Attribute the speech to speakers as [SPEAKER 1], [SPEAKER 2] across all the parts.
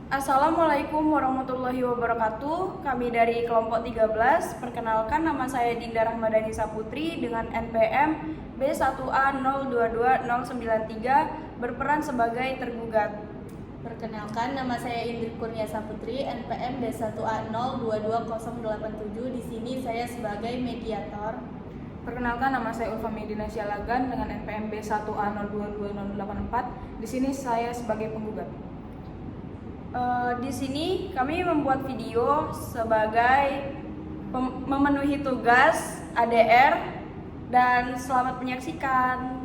[SPEAKER 1] Assalamualaikum warahmatullahi wabarakatuh. Kami dari kelompok 13. Perkenalkan, nama saya Dinda Rahmadani Saputri dengan NPM B1A022093 berperan sebagai tergugat.
[SPEAKER 2] Perkenalkan, nama saya Indri Kurnia Saputri, NPM B1A022087. Di sini saya sebagai mediator.
[SPEAKER 3] Perkenalkan, nama saya Ulfa Medina Syalagan dengan NPM B1A022084. Di sini saya sebagai penggugat.
[SPEAKER 1] Di sini kami membuat video sebagai memenuhi tugas ADR dan selamat menyaksikan.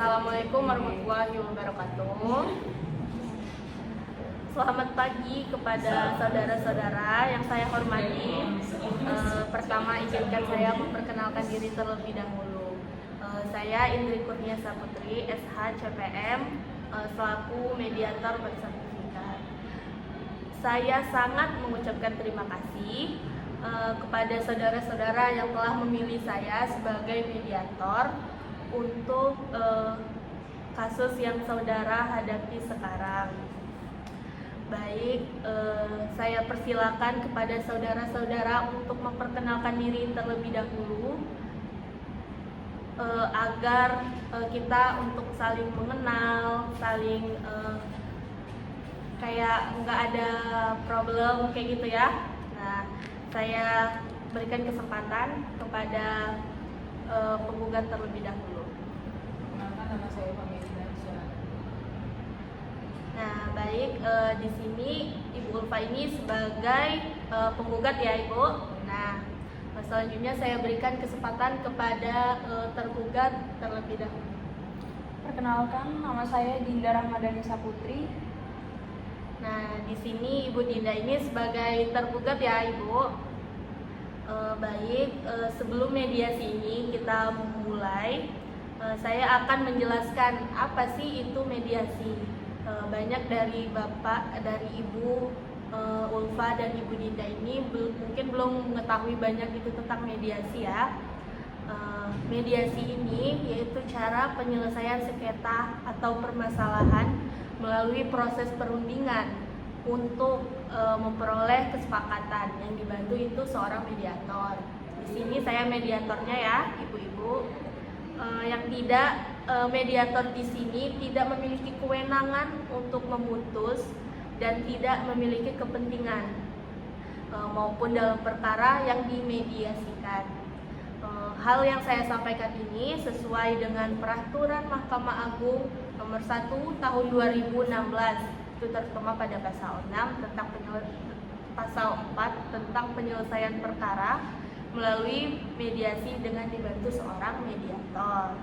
[SPEAKER 2] Assalamualaikum warahmatullahi wabarakatuh. Selamat pagi kepada saudara-saudara yang saya hormati. Pertama, izinkan saya memperkenalkan diri terlebih dahulu. Saya Indri Kurnia Saputri, SH CPM, selaku mediator bersertifikat. Saya sangat mengucapkan terima kasih kepada saudara-saudara yang telah memilih saya sebagai mediator untuk kasus yang saudara hadapi sekarang. Baik, saya persilakan kepada saudara-saudara untuk memperkenalkan diri terlebih dahulu agar kita untuk saling mengenal, saling kayak nggak ada problem kayak gitu ya. Nah, saya berikan kesempatan kepada penggugat terlebih dahulu.
[SPEAKER 3] Nama saya Ulfa Medina Syalagan.
[SPEAKER 2] Nah, baik, di sini Ibu Ulfa ini sebagai penggugat ya, Ibu. Nah, selanjutnya saya berikan kesempatan kepada tergugat terlebih dahulu.
[SPEAKER 1] Perkenalkan, nama saya Dinda Rahmadani Saputri.
[SPEAKER 2] Nah, di sini Ibu Dinda ini sebagai tergugat ya, Ibu. Baik, sebelum mediasi ini kita mulai, saya akan menjelaskan apa sih itu mediasi. Banyak dari Bapak, dari Ibu Ulfa dan Ibu Dinda ini mungkin belum mengetahui banyak itu tentang mediasi ya. Mediasi ini yaitu cara penyelesaian sengketa atau permasalahan melalui proses perundingan untuk memperoleh kesepakatan. Yang dibantu itu seorang mediator. Di sini saya mediatornya ya, Ibu-ibu. Yang tidak, mediator di sini tidak memiliki kewenangan untuk memutus dan tidak memiliki kepentingan maupun dalam perkara yang dimediasikan. Hal yang saya sampaikan ini sesuai dengan Peraturan Mahkamah Agung Nomor 1 Tahun 2016, itu terutama pada pasal 6 tentang pasal 4 tentang penyelesaian perkara melalui mediasi dengan dibantu seorang mediator.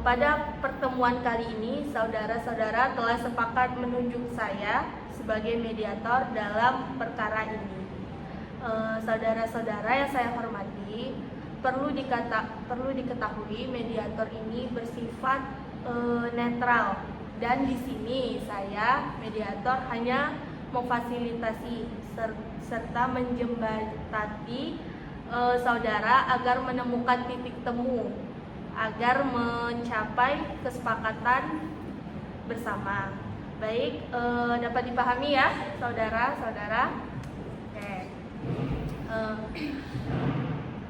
[SPEAKER 2] Pada pertemuan kali ini, saudara-saudara telah sepakat menunjuk saya sebagai mediator dalam perkara ini. Saudara-saudara yang saya hormati, perlu diketahui mediator ini bersifat netral, dan di sini saya mediator hanya memfasilitasi serta menjembatani saudara agar menemukan titik temu agar mencapai kesepakatan bersama. Baik, dapat dipahami ya saudara-saudara? Oke.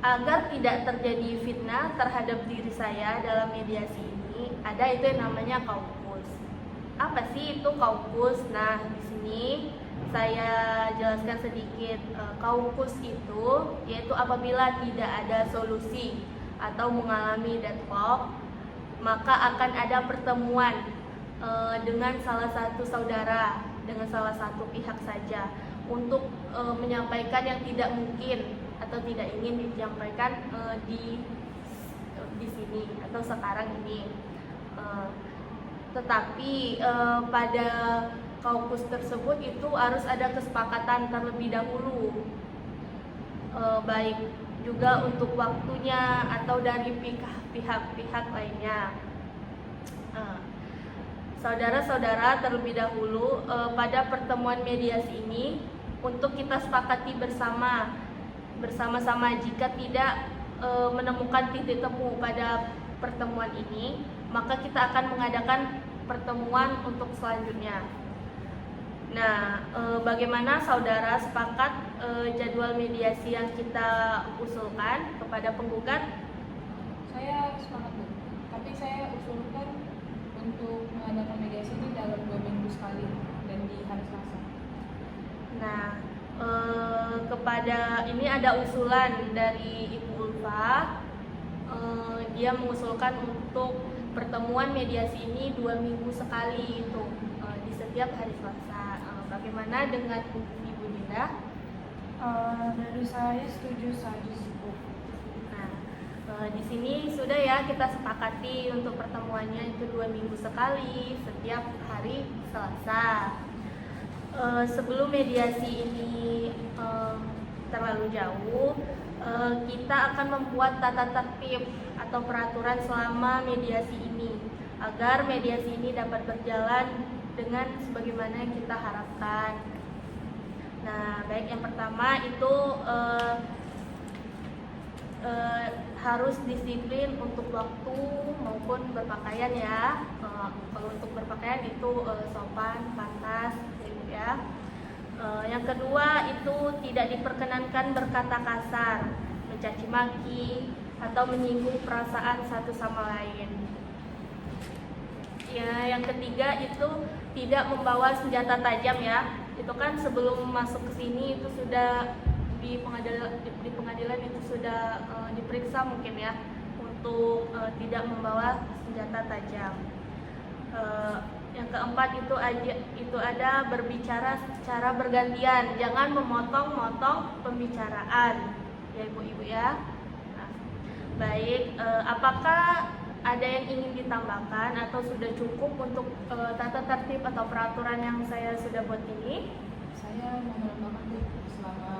[SPEAKER 2] Agar tidak terjadi fitnah terhadap diri saya dalam mediasi ini, ada itu yang namanya kaukus. Apa sih itu kaukus? Nah, di sini saya jelaskan sedikit. Kaukus itu yaitu apabila tidak ada solusi atau mengalami deadlock, maka akan ada pertemuan dengan salah satu saudara, dengan salah satu pihak saja untuk menyampaikan yang tidak mungkin atau tidak ingin disampaikan di sini atau sekarang ini. Tetapi pada kaukus tersebut itu harus ada kesepakatan terlebih dahulu, baik juga untuk waktunya atau dari pihak-pihak lainnya. Saudara-saudara, terlebih dahulu pada pertemuan mediasi ini untuk kita sepakati bersama-sama jika tidak menemukan titik temu pada pertemuan ini, maka kita akan mengadakan pertemuan untuk selanjutnya. Nah, bagaimana saudara sepakat jadwal mediasi yang kita usulkan kepada penggugat?
[SPEAKER 3] Saya sepakat, Bu. Tapi saya usulkan untuk mengadakan mediasi ini dalam 2 minggu sekali dan di hari Selasa.
[SPEAKER 2] Nah, kepada ini ada usulan dari Ibu Ulfa. Dia mengusulkan untuk pertemuan mediasi ini 2 minggu sekali itu di setiap hari Selasa. Bagaimana dengan Ibu Dinda?
[SPEAKER 1] Dari saya setuju saja sih, Bu.
[SPEAKER 2] Nah, di sini sudah ya kita sepakati untuk pertemuannya itu 2 minggu sekali setiap hari Selasa. Sebelum mediasi ini terlalu jauh, kita akan membuat tata tertib atau peraturan selama mediasi ini agar mediasi ini dapat berjalan dengan sebagaimana yang kita harapkan. Nah, baik, yang pertama itu harus disiplin untuk waktu maupun berpakaian ya. Kalau untuk berpakaian itu sopan, pantas, gitu ya. Yang kedua itu tidak diperkenankan berkata kasar, mencaci maki, atau menyinggung perasaan satu sama lain. Ya, yang ketiga itu tidak membawa senjata tajam ya. Itu kan sebelum masuk ke sini itu sudah di pengadilan itu sudah diperiksa mungkin ya untuk tidak membawa senjata tajam. Yang keempat itu ada berbicara secara bergantian, jangan memotong-motong pembicaraan ya ibu-ibu ya. Nah, baik, apakah ada yang ingin ditambahkan atau sudah cukup untuk tata tertib atau peraturan yang saya sudah buat ini?
[SPEAKER 3] Saya mau menambahkan, Bu, selama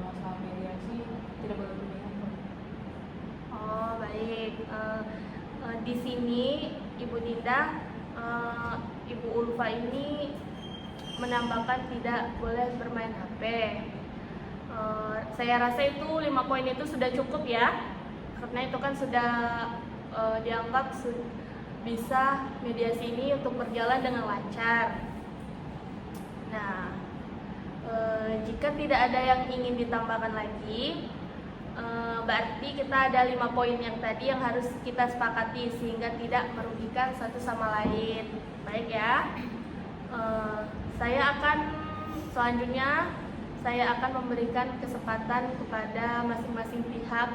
[SPEAKER 3] masalah mediasi tidak boleh berlebihan, Bu.
[SPEAKER 2] Oh baik, di sini Ibu Dinda, Ibu Ulfa ini menambahkan tidak boleh bermain HP. Saya rasa itu 5 poin itu sudah cukup ya, karena itu kan sudah dianggap bisa mediasi ini untuk berjalan dengan lancar. Nah, jika tidak ada yang ingin ditambahkan lagi, berarti kita ada 5 poin yang tadi yang harus kita sepakati sehingga tidak merugikan satu sama lain. Baik ya, selanjutnya saya akan memberikan kesempatan kepada masing-masing pihak,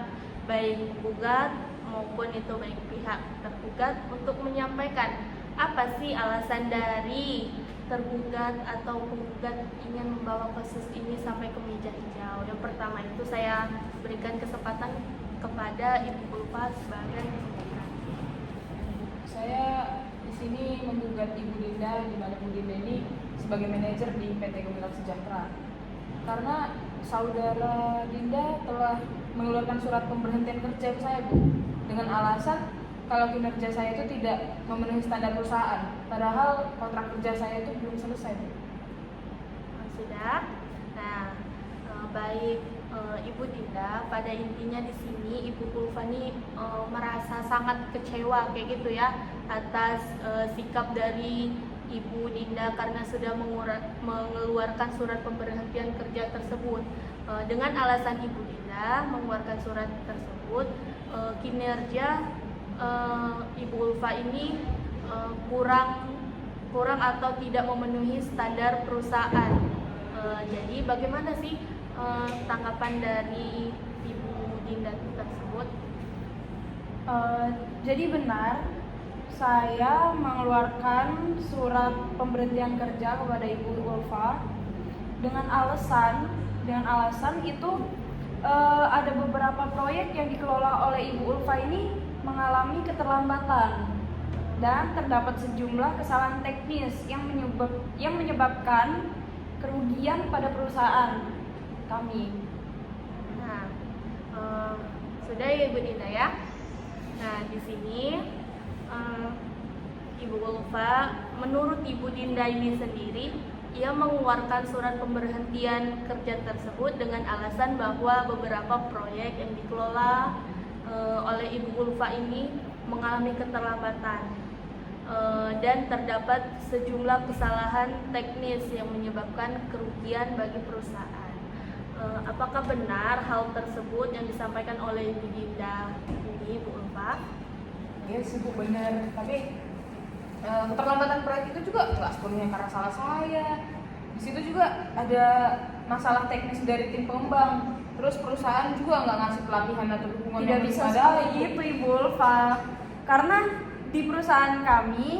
[SPEAKER 2] baik penggugat maupun itu baik pihak tergugat, untuk menyampaikan apa sih alasan dari tergugat atau penggugat ingin membawa kasus ini sampai ke meja hijau. Yang pertama itu saya berikan kesempatan kepada Ibu Ulfa sebagai penggugat.
[SPEAKER 3] Saya di sini menggugat Ibu Dinda, di mana Ibu Dinda ini sebagai manajer di PT Gemilang Sejahtera. Karena saudara Dinda telah mengeluarkan surat pemberhentian kerja ke saya, Bu, dengan alasan kalau kinerja saya itu tidak memenuhi standar perusahaan, padahal kontrak kerja saya itu belum selesai, Bu.
[SPEAKER 2] Sudah. Nah, baik Ibu Dinda, pada intinya di sini Ibu Ulfa ini merasa sangat kecewa kayak gitu ya atas sikap dari Ibu Dinda karena sudah mengeluarkan surat pemberhentian kerja tersebut. Dengan alasan Ibu Dinda mengeluarkan surat tersebut, kinerja Ibu Ulfa ini kurang atau tidak memenuhi standar perusahaan. Jadi bagaimana sih tanggapan dari Ibu Dinda tersebut?
[SPEAKER 1] Jadi benar, saya mengeluarkan surat pemberhentian kerja kepada Ibu Ulfa dengan alasan itu ada beberapa proyek yang dikelola oleh Ibu Ulfa ini mengalami keterlambatan dan terdapat sejumlah kesalahan teknis yang menyebabkan kerugian pada perusahaan kami.
[SPEAKER 2] Nah, sudah ya Ibu Dinda ya. Nah, di sini Ibu Ulfa, menurut Ibu Dinda ini sendiri, ia mengeluarkan surat pemberhentian kerja tersebut dengan alasan bahwa beberapa proyek yang dikelola oleh Ibu Ulfa ini mengalami keterlambatan dan terdapat sejumlah kesalahan teknis yang menyebabkan kerugian bagi perusahaan. Apakah benar hal tersebut yang disampaikan oleh Ibu Dinda ini, Bu Ulfa?
[SPEAKER 3] Ya sih Bu, benar. Tapi keterlambatan proyek itu juga nggak sepenuhnya karena salah saya. Di situ juga ada masalah teknis dari tim pengembang. Terus perusahaan juga nggak ngasih pelatihan atau dukungan
[SPEAKER 1] Tidak
[SPEAKER 3] yang
[SPEAKER 1] bisa
[SPEAKER 3] memadai.
[SPEAKER 1] seperti itu Ibu Ulfa, karena di perusahaan kami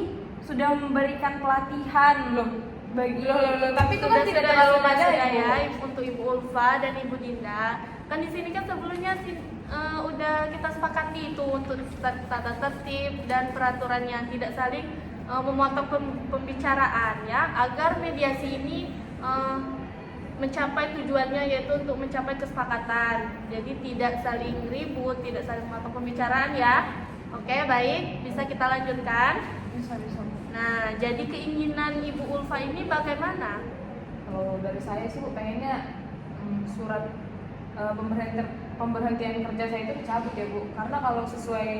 [SPEAKER 1] sudah memberikan pelatihan
[SPEAKER 3] Loh,
[SPEAKER 1] bagi
[SPEAKER 3] tapi itu kan tidak terlalu memadai
[SPEAKER 2] ya
[SPEAKER 3] Bu.
[SPEAKER 2] untuk Ibu Ulfa dan Ibu Dinda. Kan di sini kan sebelumnya udah kita sepakati itu untuk tata tertib dan peraturan yang tidak saling memotong pembicaraan ya, agar mediasi ini mencapai tujuannya, yaitu untuk mencapai kesepakatan. Jadi tidak saling ribut, tidak saling memotong pembicaraan ya. Oke, baik, bisa kita lanjutkan.
[SPEAKER 3] Bisa.
[SPEAKER 2] Nah, jadi keinginan Ibu Ulfa ini bagaimana?
[SPEAKER 3] Kalau dari saya sih Bu, pengennya surat pemberhentian kerja saya itu dicabut ya Bu. Karena kalau sesuai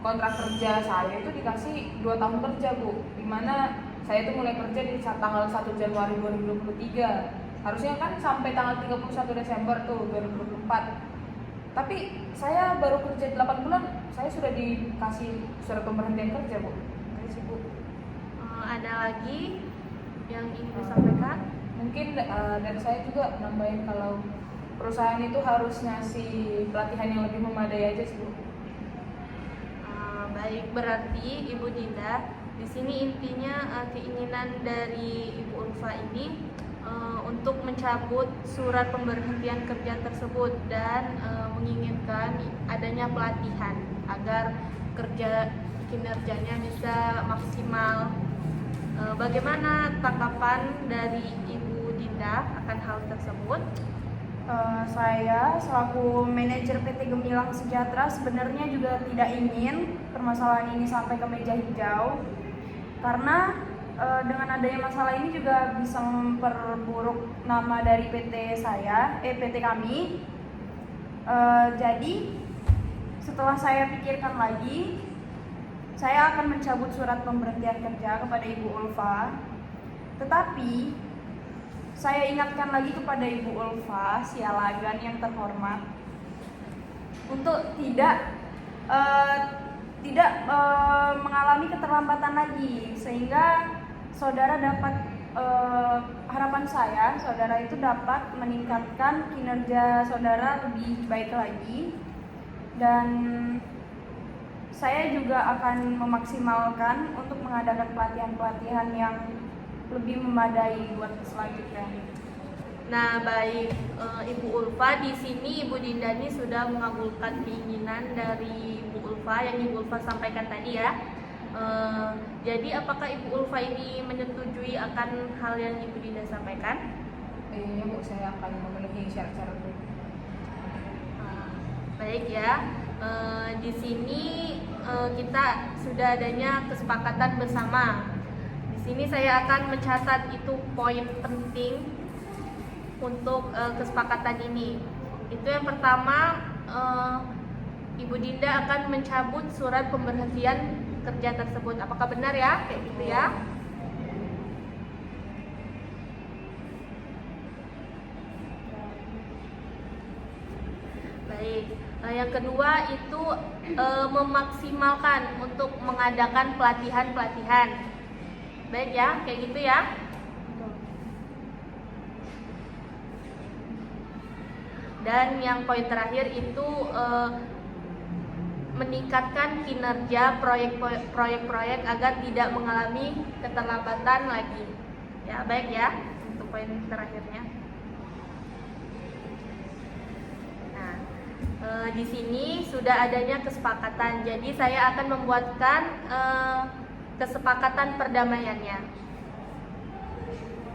[SPEAKER 3] kontrak kerja saya itu dikasih 2 tahun kerja Bu, dimana saya itu mulai kerja di tanggal 1 Januari 2023. Harusnya kan sampai tanggal 31 Desember tuh 2024. Tapi saya baru kerja 8 bulan, saya sudah dikasih surat pemberhentian kerja Bu. Ini sih Bu.
[SPEAKER 2] Ada lagi yang ingin disampaikan?
[SPEAKER 3] Mungkin dari saya juga nambahin kalau perusahaan itu harus ngasih pelatihan yang lebih memadai aja sih Bu.
[SPEAKER 2] Baik, berarti Ibu Dinda, di sini intinya keinginan dari Ibu Ulfa ini untuk mencabut surat pemberhentian kerja tersebut dan menginginkan adanya pelatihan agar kinerjanya bisa maksimal. Bagaimana tanggapan dari Ibu Dinda akan hal tersebut?
[SPEAKER 1] Saya selaku manajer PT Gemilang Sejahtera sebenarnya juga tidak ingin permasalahan ini sampai ke meja hijau, karena dengan adanya masalah ini juga bisa memperburuk nama dari PT kami. Jadi setelah saya pikirkan lagi, saya akan mencabut surat pemberhentian kerja kepada Ibu Ulfa. Tetapi saya ingatkan lagi kepada Ibu Ulfa Sialagan yang terhormat untuk tidak mengalami keterlambatan lagi, sehingga saudara dapat harapan saya, saudara itu dapat meningkatkan kinerja saudara lebih baik lagi, dan saya juga akan memaksimalkan untuk mengadakan pelatihan-pelatihan yang lebih memadai buat selanjutnya.
[SPEAKER 2] Nah, baik, Ibu Ulfa, di sini Ibu Dinda ini sudah mengabulkan keinginan dari Ibu Ulfa yang Ibu Ulfa sampaikan tadi ya. Jadi apakah Ibu Ulfa ini menyetujui akan hal yang Ibu Dinda sampaikan?
[SPEAKER 3] Iya Bu, saya akan memenuhi syarat-syarat Bu.
[SPEAKER 2] Baik ya. Di sini kita sudah adanya kesepakatan bersama. Di sini saya akan mencatat itu poin penting untuk kesepakatan ini. Itu yang pertama, Ibu Dinda akan mencabut surat pemberhentian kerja tersebut. Apakah benar ya? Kayak gitu ya? Baik. Yang kedua itu memaksimalkan untuk mengadakan pelatihan-pelatihan. Baik ya, kayak gitu ya. Dan yang poin terakhir itu meningkatkan kinerja proyek-proyek agar tidak mengalami keterlambatan lagi. Ya, baik ya, untuk poin terakhirnya. Nah, di sini sudah adanya kesepakatan. Jadi saya akan membuatkan kesepakatan perdamaiannya.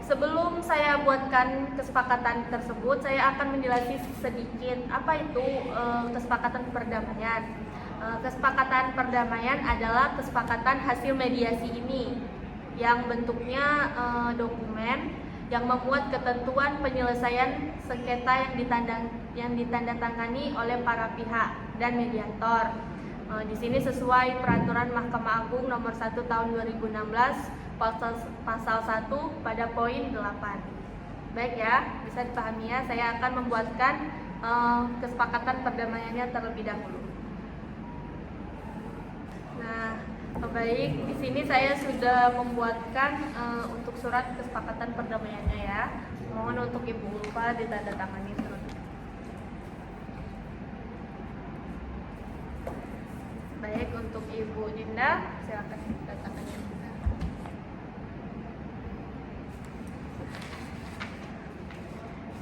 [SPEAKER 2] Sebelum saya buatkan kesepakatan tersebut, saya akan menjelaskan sedikit apa itu kesepakatan perdamaian. Kesepakatan perdamaian adalah kesepakatan hasil mediasi ini yang bentuknya dokumen yang memuat ketentuan penyelesaian sengketa yang ditandatangani oleh para pihak dan mediator. Di sini sesuai peraturan Mahkamah Agung nomor 1 tahun 2016 pasal 1 pada poin 8. Baik ya, bisa dipahami ya. Saya akan membuatkan kesepakatan perdamaiannya terlebih dahulu. Nah, baik, di sini saya sudah membuatkan untuk surat kesepakatan perdamaiannya ya. Mohon untuk Ibu Ulfa ditandatangani terlebih. Baik, untuk Ibu Dinda, silakan ditandatangani.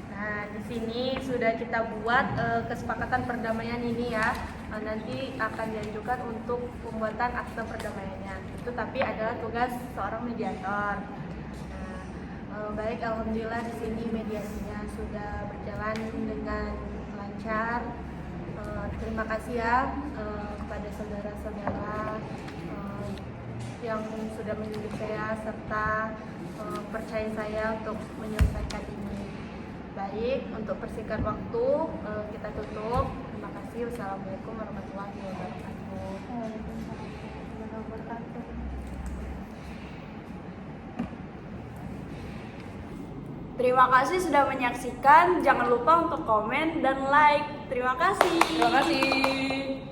[SPEAKER 2] Nah, di sini sudah kita buat kesepakatan perdamaian ini ya. Nanti akan diajukan untuk pembuatan akte perdamaiannya. Itu tapi adalah tugas seorang mediator. Baik, alhamdulillah di sini mediasinya sudah berjalan dengan lancar. Terima kasih ya kepada saudara-saudara yang sudah mendidik saya serta percaya saya untuk menyelesaikan ini. Baik, untuk persingkat waktu kita tutup. Terima kasih. Wassalamualaikum warahmatullahi wabarakatuh.
[SPEAKER 1] Terima kasih sudah menyaksikan. Jangan lupa untuk komen dan like. Terima kasih.
[SPEAKER 3] Terima kasih.